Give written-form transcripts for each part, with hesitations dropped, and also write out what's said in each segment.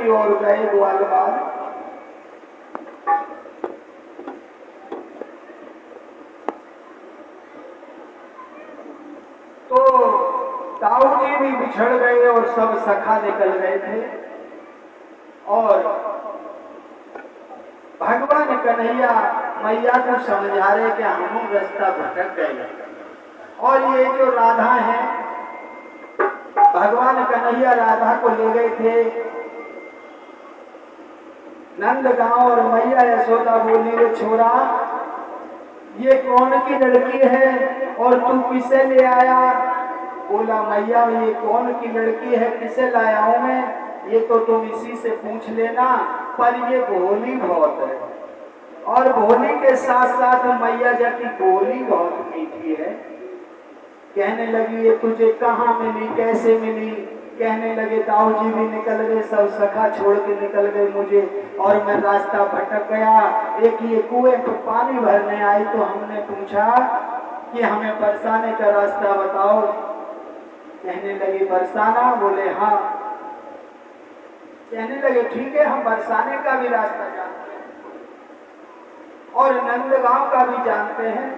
की ओर गए ग्वालवाल। तो ताऊ जी भी बिछड़ गए और सब सखा निकल गए थे और भगवान कन्हैया मैया को समझा रहे कि हम रास्ता भटक गए। और ये जो राधा है, भगवान कन्हैया राधा को ले गए थे नंदगांव और मैया यशोदा बोली, रे छोरा ये कौन की लड़की है और तू किसे ले आया? बोला मैया ये कौन की लड़की है, किसे लाया हूं मैं, ये तो तुम इसी से पूछ लेना, पर ये भोली बहुत है। और भोली के साथ साथ मैया जी की बोली बहुत मीठी है। कहने लगी ये तुझे कहाँ मिली, कैसे मिली? कहने लगे ताऊ जी भी निकल गए, सब सखा छोड़ के निकल गए मुझे और मैं रास्ता भटक गया। एक ये कुएं पर पानी भरने आई तो हमने पूछा कि हमें बरसाने का रास्ता बताओ। कहने लगे बरसाना? बोले हाँ। कहने लगे ठीक है, हम बरसाने का भी रास्ता जानते हैं और नंदगांव का भी जानते हैं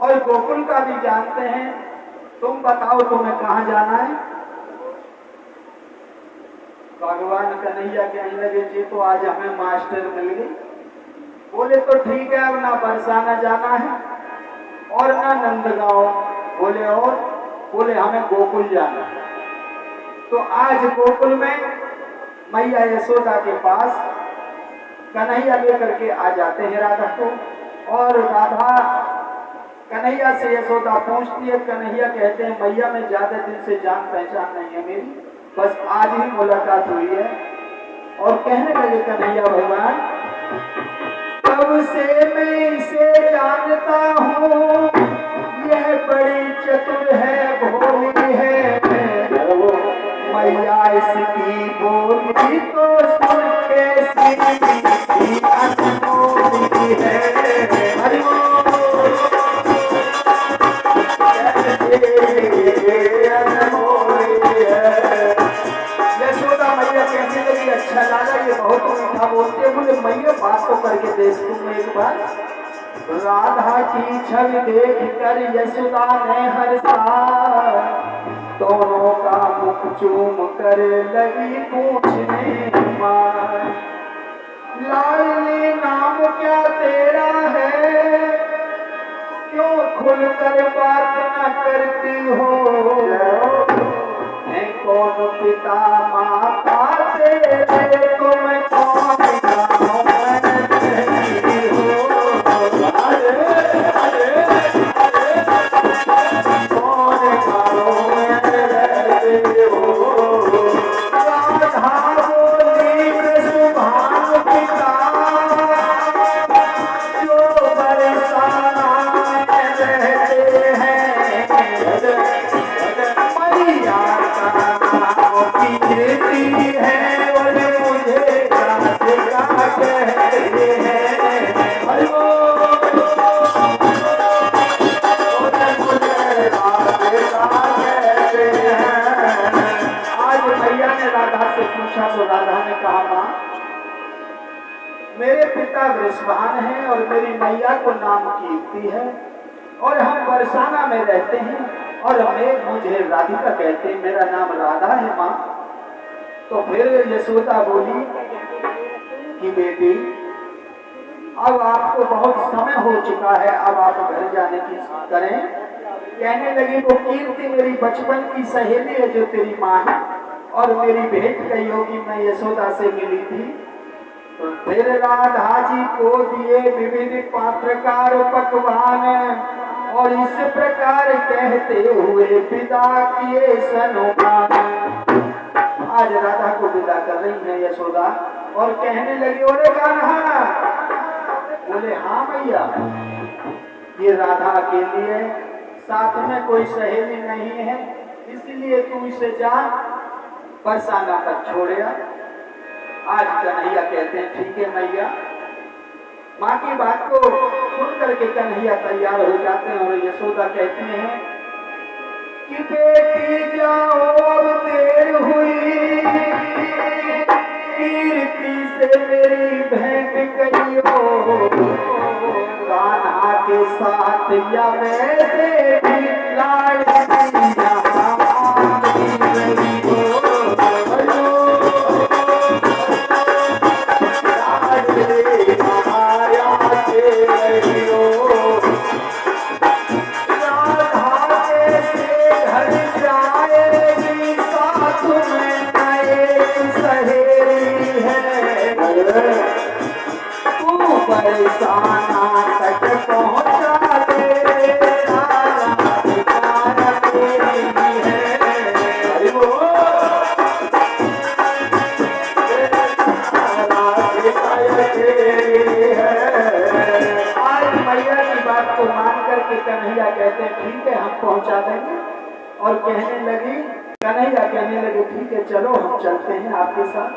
और गोकुल का भी जानते हैं, तुम बताओ तुम्हें कहाँ जाना है? भगवान कन्हैया कहने लगे जी तो आज हमें मास्टर मिल गए। बोले तो ठीक है, अब ना बरसाना जाना है और ना नंदगांव। बोले और? बोले हमें गोकुल जाना है। तो आज गोकुल में मैया यशोदा के पास कन्हैया लेकर के आ जाते हैं राधा को और राधा कन्हैया से यशोदा पूछती है। कन्हैया कहते हैं मैया मैं ज्यादा दिन से जान पहचान नहीं है मेरी, बस आज ही मुलाकात हुई है। और कहने लगे कन्हैया भगवान कब से मैं इसे जानता हूँ, यह बड़ी चतुर है, भोली है। मैया इसकी बोली तो सुन के सीधी अनमोली है। यशोदा मैया कहने लगी अच्छा लगा, ये बहुत मीठा बोलते। बोले मैया बात तो करके देख तुम एक बार। राधा की छवि देख कर यशोदा ने हर्षा, दोनों का मुख चूम कर लगी पूछने मार, लाडली नाम क्या तेरा है, क्यों खुलकर बात न करती हो, है कौन पिता माता तेरे, तुम कौन गाँव में रहती हो। कौन गाँव में रहते हो। राधा बोली सुभान पिता, जो बरसाना में रहते हैं, मैया का नाम कीर्ति है और मुझे राधिका कहते हैं। आज मैया ने राधा से पूछा तो राधा ने कहा माँ मेरे पिता वृषभान हैं और मेरी मैया को नाम कीर्ति है और हम बरसाना में रहते हैं और मुझे राधिका कहते हैं, मेरा नाम राधा है माँ। तो फिर यशोदा बोली कि बेटी अब आपको बहुत समय हो चुका है, अब आप घर जाने की करें। कहने लगी वो कीर्ति मेरी बचपन की सहेली है जो तेरी माँ है और मेरी भेंट कही होगी, मैं यशोदा से मिली थी। तो फिर राधा जी को दिए विविध पात्रकार पकवान और इस प्रकार कहते हुए विदा किए सनुमान। आज राधा को विदा कर रही है यशोदा और कहने लगी ओरे कान्हा। बोले हाँ मैया, ये राधा अकेली है, साथ में कोई सहेली नहीं है, इसलिए तू इसे जा बरसाना पर छोड़ेगा। आज कन्हैया कहते हैं ठीक है मैया। माँ की बात को सुन करके कन्हैया तैयार हो जाते हैं और यशोदा कहती हैं कि बेटी जाओ अब देर हुई, कीर्ति से मेरी भेंट करियो, कान्हा के साथ या वैसे भी लाडली बरसाना तक पहुँचा दे, आज मैया की बात को मान करके कन्हैया कहते हैं ठीक है हम पहुँचा देंगे, और कहने लगी कन्हैया कहने लगे ठीक है चलो हम चलते हैं आपके साथ।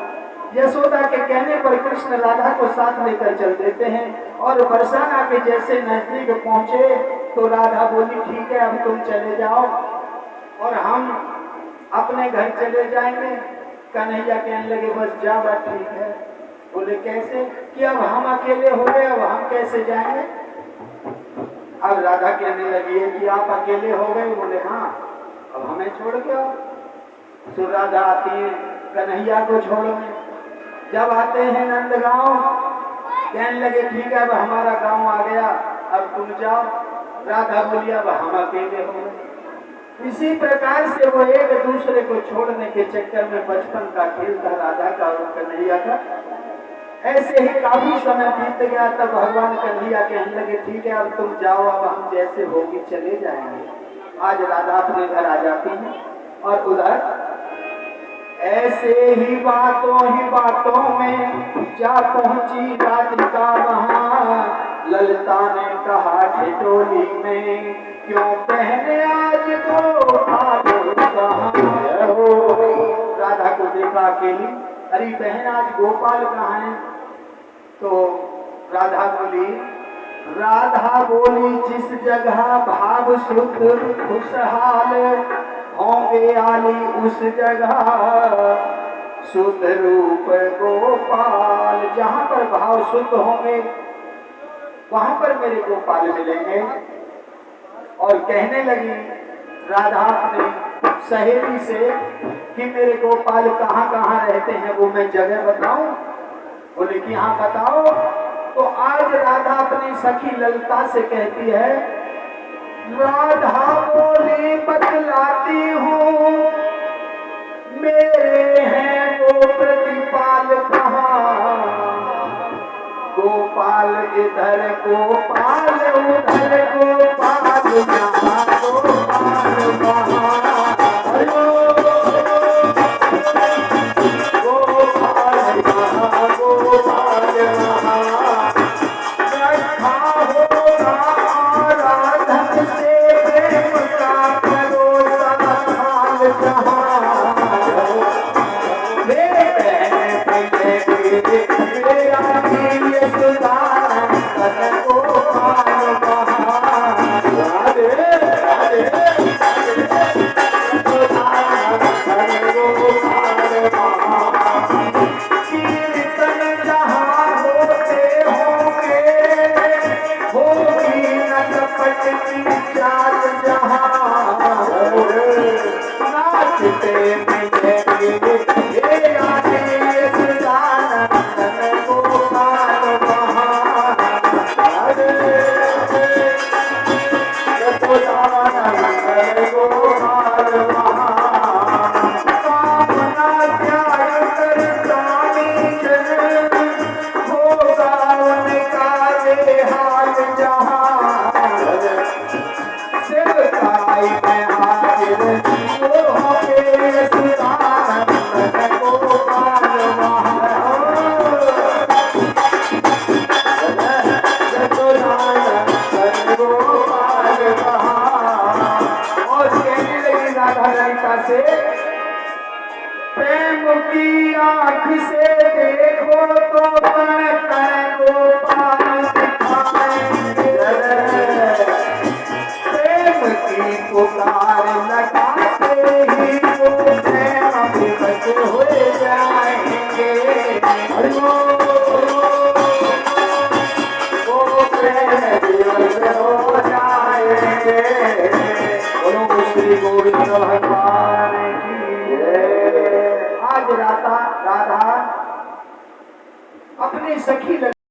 यशोदा के कहने पर कृष्ण राधा को साथ लेकर चल देते हैं, और बरसाना के जैसे नजदीक पहुंचे तो राधा बोली ठीक है अब तुम चले जाओ और हम अपने घर चले जाएंगे। कन्हैया कहने लगे बस जा बात ठीक है। बोले कैसे? कि अब हम अकेले हो गए, अब हम कैसे जाएंगे? अब राधा कहने लगी है कि आप अकेले हो गए। बोले हाँ अब हमें छोड़ के आओ। तो राधा आती है कन्हैया को छोड़ने। जब आते हैं नंदगांव कहने लगे ठीक है अब हमारा गांव आ गया, अब तुम जाओ। राधा बोली अब हम अकेले हो गए। इसी प्रकार से वो एक दूसरे को छोड़ने के चक्कर में बचपन का खेल था राधा का और कन्हैया का। ऐसे ही काफी समय बीत गया, तब भगवान कन्हैया कहने लगे ठीक है अब तुम जाओ, अब हम जैसे होगी चले जाएंगे। आज राधा अपने घर आ जाती है और उधर ऐसे ही बातों में जा पहुंची राधिका वहां। ललिता ने कहा ठिठोली में क्यों पहने आज गोपाल कहाँ हो। राधा को देखा अकेली, अरे बहन आज गोपाल कहाँ है? तो राधा बोली जिस जगह भाव शुद्ध खुशहाल होंगे आली उस जगह शुद्ध रूप गोपाल। जहां पर भाव शुद्ध होंगे वहां पर मेरे गोपाल मिलेंगे। और कहने लगी राधा अपनी सहेली से कि मेरे गोपाल कहाँ कहाँ रहते हैं वो मैं जगह बताऊं? बोले कि हाँ बताओ। तो आज राधा अपनी सखी ललिता से कहती है राधा बोली बतलाती हूँ मेरे हैं वो प्रतिपाल कहाँ। गोपाल इधर गोपाल उधर गोपाल जहाँ गोपाल वहाँ। गोपाल जहाँ गोपाल वहाँ रखा होगा आराधन से प्रेम का भरोसा थाल जहाँ। वे कहने मेरा प्रिय सुदानंदन गोपाल वहाँ। राधे राधे सुदानंदन गोपाल वहाँ। कीर्तन जहाँ होते होंगे होगी न कपट की चाल जहाँ। नाचते मिलेंगे ये राधे सुदानंदन गोपाल वहाँ। राधे सुदानंदन गोपाल वहाँ। कामना त्याग कर स्वामी जन होगा उनका हाल जहाँ। सेवकाई में हाजिर वो होंगे सुदानंदन गोपाल वहाँ। सुदानंदन गोपाल वहाँ। और कहने लगी राधा ललिता से प्रेम की आँख से देखो तो कण कण गोपाल दिखाएंगे। प्रेम की पुकार लगा ही वो प्रेम विवश हो जाएंगे। हरि बोल। वो प्रेम विवश हो जाएंगे। बोलो श्री गोविंद भगवान की जय। आज राधा अपनी सखी